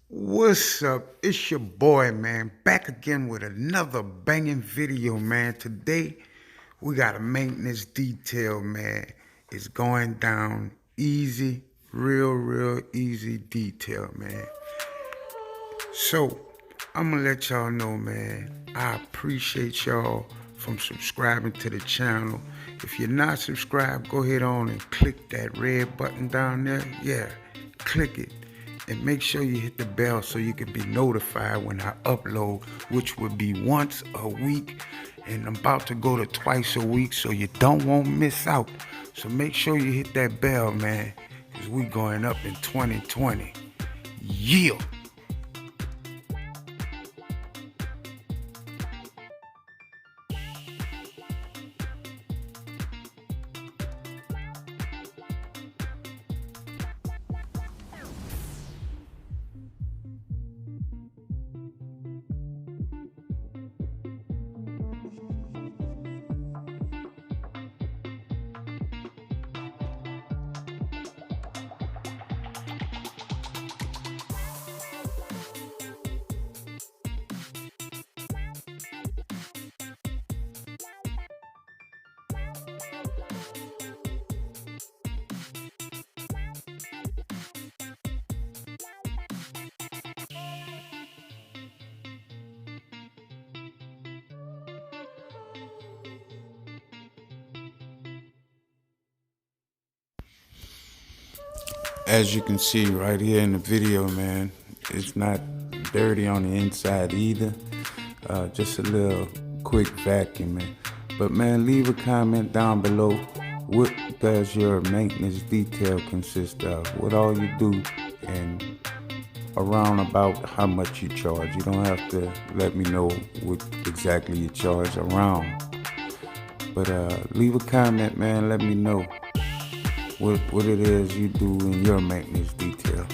What's up? It's your boy, man, back again with another banging video, man. Today, we got a maintenance detail, man. It's going down easy, real easy detail, man. So, I'm gonna let y'all know, man, I appreciate y'all from subscribing to the channel. If you're not subscribed, go ahead on and click that red button down there. Yeah, click it. And make sure you hit the bell so you can be notified when I upload, which will be once a week. And I'm about to go to twice a week, so you don't want to miss out. So make sure you hit that bell, man, because we going up in 2020. Yeah. As you can see right here in the video, man, it's not dirty on the inside either. Just a little quick vacuum, man. But man, leave a comment down below. What does your maintenance detail consist of? What all you do, and around about how much you charge. You don't have to let me know what exactly you charge around. But leave a comment, man. Let me know what it is you do in your maintenance detail.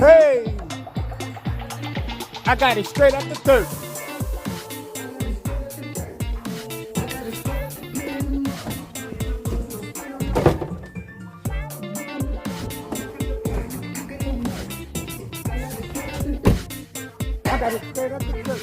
Hey, I got it straight out the dirt. I got it straight out the dirt.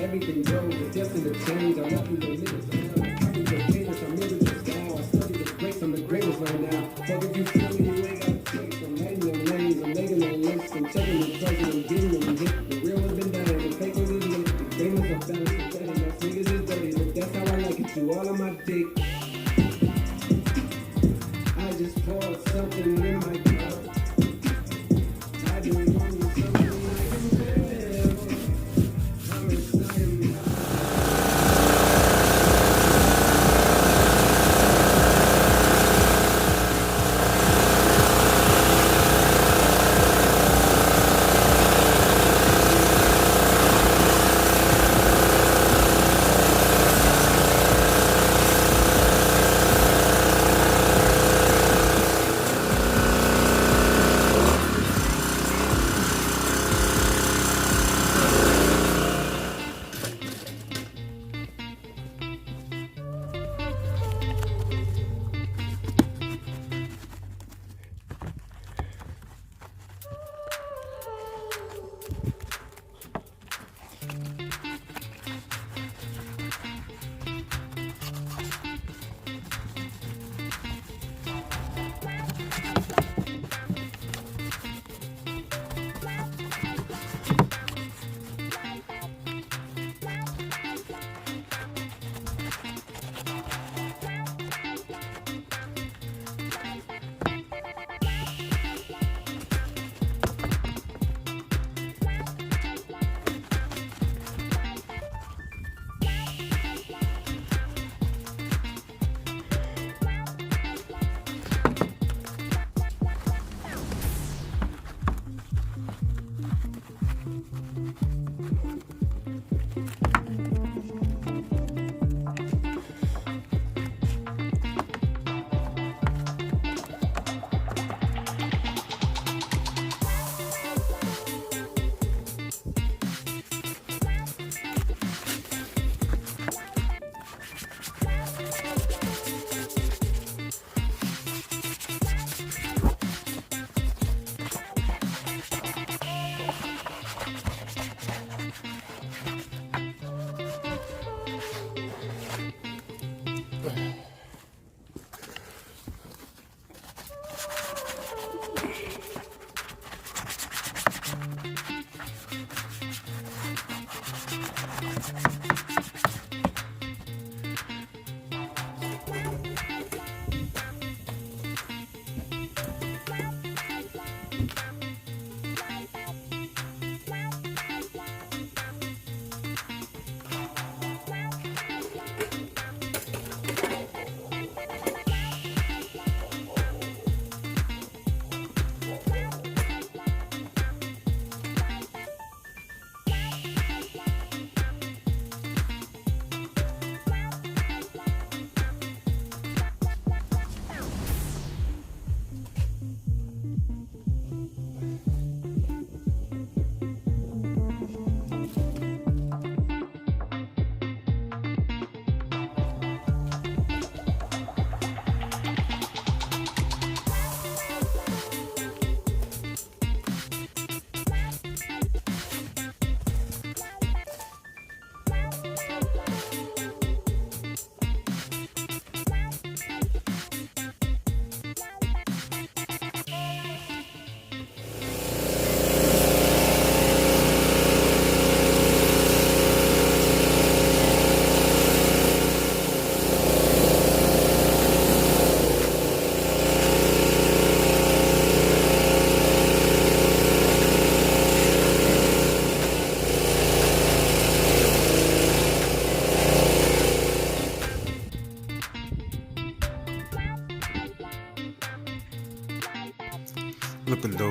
Everything goes, it's destined to change. I love you, the minutes. I need your famous, I'm in the style. I study the greats, I'm the greatest right now. So if you feel me, you ain't got to chase. I'm writing your names, I'm making the lists, I'm checking the prices, I'm getting them hit. The real ones been dying, the fake ones is lit. The famous are found, the better, my niggas is dirty. But that's how I like it, you all on my dick. I just poured something in my cup. I just wanted something I can feel. I'm excited.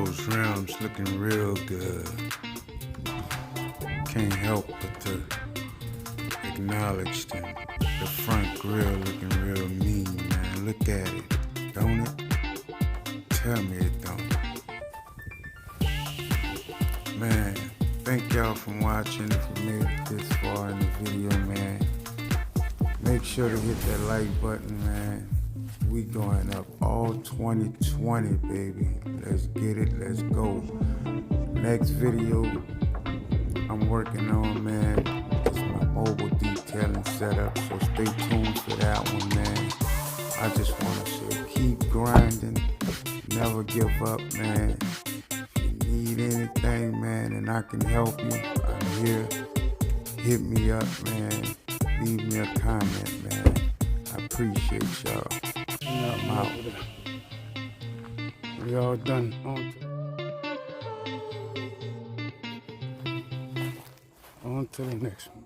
those rims looking real good. Can't help but to acknowledge them. The front grill looking real mean, man. Look at it, don't it? Tell me it don't. Man, thank y'all for watching. If you made it this far in the video, man, make sure to hit that like button, man. We going up all 2020, baby. Let's get it, let's go. Next video I'm working on, man, is my mobile detailing setup, so stay tuned for that one, man. I just want to say, keep grinding, never give up, man. If you need anything, man, and I can help you, I'm here. Hit me up, man. Leave me a comment, man. I appreciate y'all. I'm out. We all done. On to the next one.